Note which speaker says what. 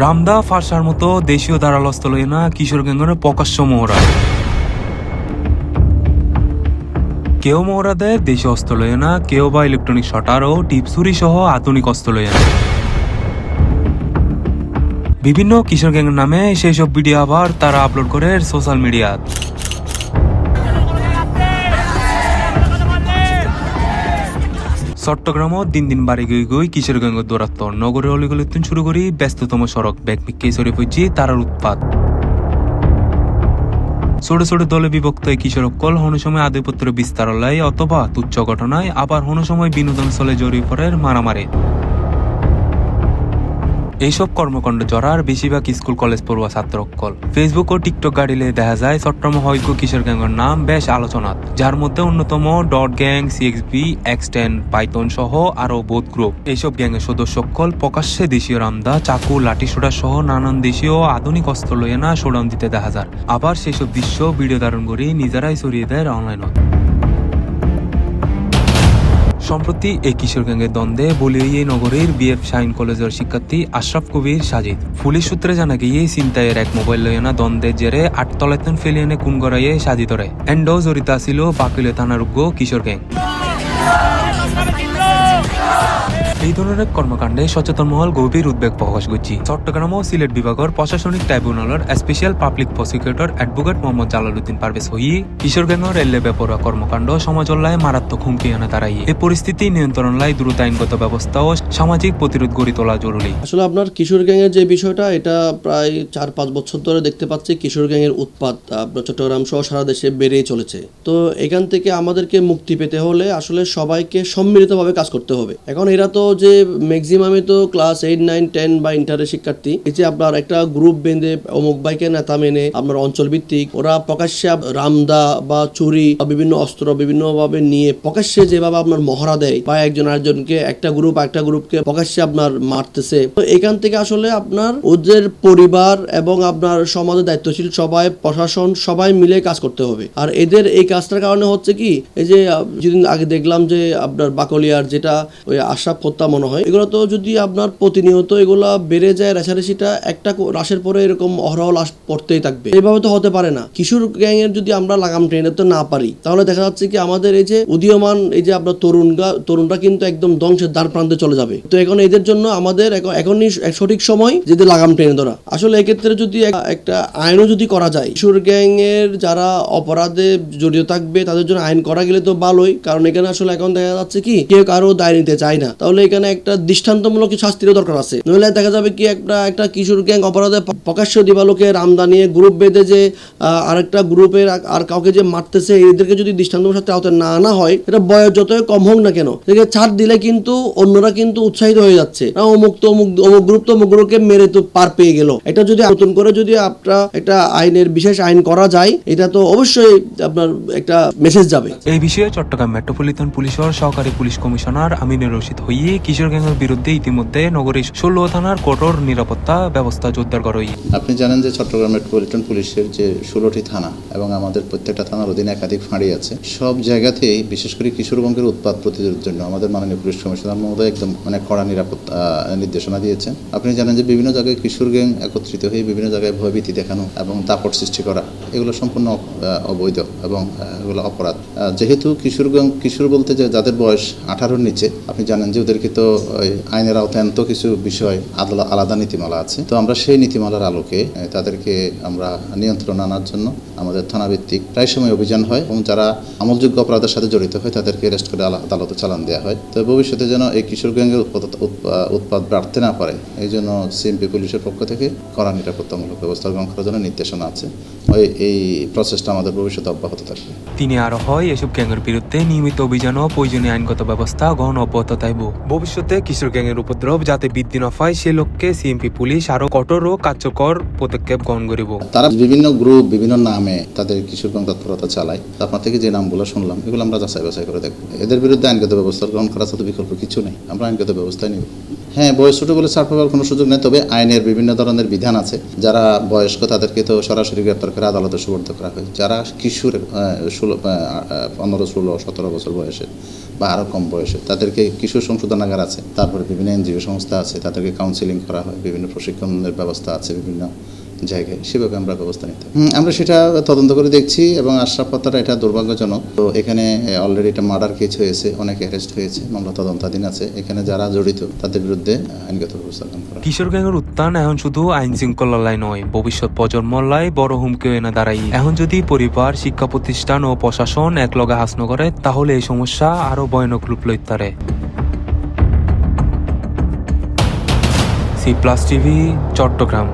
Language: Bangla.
Speaker 1: রামদা ফারসার মতো দেশীয় ধারালস্ত লইয়ে না কিশোর গ্যাংয়ের প্রকাশ্য মহড়া। কেউ মহড়া দেয় দেশীয় অস্ত্র লইয়ে না, কেউ বা ইলেকট্রনিক শটার ও টিপসুরি সহ আধুনিক অস্ত্র লইয়ে না। বিভিন্ন কিশোর গ্যাংয়ের নামে সেই সব ভিডিও আবার তারা আপলোড করে সোশ্যাল মিডিয়া। চট্টগ্রামও দিন দিন বাড়ি গই কিশোর গ্যাংয়ের দৌরাত্ম। নগরের অলিগলিতুন শুরু করি ব্যস্ততম সড়ক ব্যাকপিককে সরে পড়ছি তারার উৎপাত। ছোট ছোট দলে বিভক্ত এই কিশোরকল হনো সময় আধিপত্য বিস্তার লাই অথবা তুচ্ছ ঘটনায়, আবার হনো সময় বিনোদন স্থলে জড়িয়ে পড়ে মারামারি। এইসব কর্মকাণ্ড জড়ার বেশিরভাগ স্কুল কলেজ পড়ুয়া ছাত্রকল। ফেসবুক ও টিকটক গাড়িলে দেখা যায় চট্টগ্রাম হয়কো কিশোর গ্যাংয়ের নাম বেশ আলোচনাত, যার মধ্যে অন্যতম ডট গ্যাং, সিএক্সবি, এক্স10, পাইথন সহ আরো বোধ গ্রুপ। এইসব গ্যাংয়ের সদস্যকল প্রকাশ্যে দেশীয় রামদা, চাকু, লাঠি সোডা সহ নানান দেশীয় ও আধুনিক অস্ত্র লইয়ে না শোডাউন দিতে দেখা যায়। আবার সেসব দৃশ্য ভিডিও ধারণ করে নিজেরাই ছড়িয়ে দেয় অনলাইনত। সম্প্রতি এই কিশোর গ্যাংয়ের দ্বন্দ্বে বলিয়ে নগরীর বিএফ শাহিন কলেজের শিক্ষার্থী আশরাফ কবির সাজিদ। পুলিশ সূত্রে জানা গিয়ে ছিনতাইয়ের এক মোবাইল লইয়ানা দ্বন্দ্বের জেরে 8 তলাতন ফেলিয়ানে খুন করাইয়ে সাজিদরে এন্ড জড়িত ছিল বাকিলে থানার উগ্র কিশোর গ্যাং। এই ধরনের কর্মকাণ্ডে সচেতন মহল গভীর উদ্বেগ প্রকাশ করছি। চট্টগ্রাম ও সিলেট বিভাগের প্রশাসনিক ট্রাইব্যুনালের special public prosecutor advocate Mohammad Jalaluddin Parvez হই কিশোর গ্যাংয়ের এল্লে বেপরোয়া কর্মকাণ্ড সমাজল্লায় মারাত্মক হুমকি আনে দাঁড়াই। এই পরিস্থিতি নিয়ন্ত্রণ লাই দ্রুত আইনগত ব্যবস্থা ও সামাজিক প্রতিরোধ গড়ে তোলা জরুরি।
Speaker 2: আসলে আপনার কিশোর গ্যাংয়ের যে বিষয়টা, এটা প্রায় 4-5 বছর ধরে দেখতে পাচ্ছি কিশোর গ্যাংয়ের উৎপাত আপনার চট্টগ্রাম সহ সারা দেশে বেড়েই চলেছে। তো এখান থেকে আমাদেরকে মুক্তি পেতে হলে আসলে সবাইকে সম্মিলিতভাবে কাজ করতে হবে। এখন এরা তো যে ম্যাক্সিমামে তো ক্লাস 8, 9, 10 বা ইন্টারের শিক্ষার্থী, এই যে আপনার একটা গ্রুপ বেঁধে অমুক বাইকে নেতা মেনে আপনার অঞ্চল ভিত্তিক ওরা প্রকাশ্যে রামদা বা চুরি বা বিভিন্ন অস্ত্র বিভিন্নভাবে নিয়ে প্রকাশ্যে যেভাবে আপনার মহড়া দেয় বা একজন আরেকজনকে একটা গ্রুপকে প্রকাশ্যে আপনার মারতেছে। তো এখান থেকে আসলে আপনার ওদের পরিবার এবং আপনার সমাজের দায়িত্বশীল সবাই, প্রশাসন সবাই মিলে কাজ করতে হবে। আর এদের এই কাজটার কারণে হচ্ছে কি, এই যে যেদিন আগে দেখলাম যে আপনার বাকলিয়ার যেটা ওই আশরাফ হত্যা মনে হয়, এগুলো তো যদি আপনার প্রতিনিয়ত এগুলা বেড়ে যায়, রেশারেশিটা একটা রাশের পরে এরকম অহরহ লাশ পড়তেই থাকবে। এইভাবে তো হতে পারে না। কিশোর গ্যাংয়ের যদি আমরা লাগাম টেনে তো না পারি, তাহলে দেখা যাচ্ছে কি আমাদের এই যে উদীয়মান এই যে আপনার তরুণরা কিন্তু একদম ধ্বংসের দ্বার প্রান্তে চলে যাবে। তো এখন এদের জন্য আমাদের এখনই সঠিক সময় যদি লাগাম টেনে ধরা। আসলে এক্ষেত্রে যদি একটা আইনও যদি করা যায়, কিশোর গ্যাংয়ের যারা অপরাধে জড়িত থাকবে তাদের জন্য আইন করা গেলে তো ভালোই। কারণ এখানে আসলে এখন দেখা যাচ্ছে কি কেউ কারো দায় নিতে চায় না। তাহলে এখানে একটা দৃষ্টান্তমূলক শাস্তিরও দরকার আছে। নইলে দেখা যাবে কি একটা কিশোর গ্যাং অপরাধে প্রকাশ্য দিবালোকে রামদানি গ্রুপ বেঁধে যে আরেকটা গ্রুপের আর কাউকে যে মারতেছে, এদেরকে যদি দৃষ্টান্তমূলক শাস্তি আওতায় না আনা হয়, এটা বয়স যতই কম হোক না কেন, এদেরকে ছাড় দিলে কিন্তু অন্যরা কিন্তু উৎসাহিত হয়ে যাচ্ছে, অমুক গ্রুপকে মেরে তো পার পেয়ে গেল। এটা যদি নতুন করে যদি আপনার একটা আইনের বিশেষ আইন করা যায়, এটা তো অবশ্যই আপনার একটা মেসেজ যাবে।
Speaker 1: এই বিষয়ে চট্টগ্রাম মেট্রোপলিটন পুলিশের সহকারী পুলিশ কমিশনার আমিনুর রশিদ হইয়ে কিশোর গ্যাংয়ের বিরুদ্ধে ইতিমধ্যে নগরীর 16 থানার কঠোর নিরাপত্তা ব্যবস্থা জোরদার করা হয়েছে।
Speaker 3: আপনি জানেন যে চট্টগ্রাম মেট্রোপলিটন পুলিশের যে 16টি থানা এবং আমাদের প্রত্যেকটা থানার অধীনে একাধিক ফাঁড়ি আছে, সব জায়গাতেই বিশেষ করে কিশোর গ্যাংয়ের উৎপাত প্রতিরোধের জন্য আমাদের মাননীয় পুলিশ কমিশনার মহোদয় একদম কড়া নিরাপত্তা নির্দেশনা দিয়েছেন। আপনি জানেন যে বিভিন্ন জায়গায় কিশোর গ্যাং একত্রিত হয়ে বিভিন্ন জায়গায় ভয়ভীতি দেখানো এবং দাপট সৃষ্টি করা, এগুলো সম্পূর্ণ অবৈধ এবং এগুলো অপরাধ। যেহেতু কিশোর বলতে যে যাদের বয়স 18-র নিচে, আপনি জানেন যে ওদেরকে তো আইনের আওতায় কিছু বিষয় আলাদা নীতিমালা আছে। তো আমরা সেই নীতিমালার আলোকে তাদেরকে আমরা নিয়ন্ত্রণ আনার জন্য আমাদের থানাভিত্তিক প্রায় সময় অভিযান হয় এবং যারা আমলযোগ্য অপরাধের সাথে জড়িত হয় তাদেরকে অ্যারেস্ট করে আদালতে চালান দেওয়া হয়। তো ভবিষ্যতে যেন এই কিশোর গ্যাংয়ের উৎপাত বাড়তে না পারে, এই জন্য সিএমপি পুলিশের পক্ষ থেকে কড়া নিরাপত্তামূলক ব্যবস্থা গ্রহণ করার জন্য নির্দেশনা আছে। এই প্রসেসটা আমাদের ভবিষ্যতে অব্যাহত থাকবে।
Speaker 1: তিনি আরো হয় এসব গ্যাংয়ের বিরুদ্ধে নিয়মিত অভিযান ও প্রয়োজনীয় আইনগত ব্যবস্থা গ্রহণ অব্যাহত থাকব। ভবিষ্যতে কিশোর গ্যাংয়ের উপদ্রব যাতে বৃদ্ধি না পায় সে লক্ষ্যে সিএমপি পুলিশ আরো কঠোর ও কার্যকর পদক্ষেপ গ্রহণ করিব।
Speaker 3: তারা বিভিন্ন গ্রুপ বিভিন্ন নামে তাদের কিশোর গ্যাং তৎপরতা চালায়। আপনার থেকে যে নামগুলো শুনলাম এগুলো আমরা যাচাই বাছাই করে দেখব। এদের বিরুদ্ধে আইনগত ব্যবস্থা গ্রহণ করা ছাড়া বিকল্প কিছু নেই। আমরা আইনগত ব্যবস্থায় নিব। হ্যাঁ, বয়স ছোট বলে ছাড় পাওয়ার কোনো সুযোগ নেই, তবে আইনের বিভিন্ন ধরনের বিধান আছে। যারা বয়স্ক তাদেরকে তো সরাসরি গ্রেপ্তার করে আদালতে সুপর্দ করা হয়। যারা কিশোর 15, 16, 17 বছর বয়সে বা আরও কম বয়সে তাদেরকে কিশোর সংশোধনাগার আছে, তারপরে বিভিন্ন এনজিও সংস্থা আছে, তাদেরকে কাউন্সিলিং করা হয়, বিভিন্ন প্রশিক্ষণের ব্যবস্থা আছে বিভিন্ন জায়গায়, সেভাবে আমরা ব্যবস্থা নিতে হবে। আমরা সেটা তদন্ত করে দেখছি এবং আশরাফ হত্যাটা এটা দুর্ভাগ্যজনক। তো এখানে অলরেডি একটা মার্ডার কেস হয়েছে, অনেকে অ্যারেস্ট হয়েছে, মামলা তদন্তাধীন আছে। এখানে যারা জড়িত তাদের বিরুদ্ধে আইনগত ব্যবস্থা গ্রহণ করা।
Speaker 1: কিশোর গ্যাংয়ের উত্থান এখন শুধু আইন শৃঙ্খলায় নয়, ভবিষ্যৎ প্রজন্মলাই বড় হুমকি এনে দাঁড়াই। এখন যদি পরিবার, শিক্ষা প্রতিষ্ঠান ও প্রশাসন একলগে হাস ন করে, তাহলে এই সমস্যা আরো ভয়ানক রূপ লইতে পারে। C+ TV, Chittagong.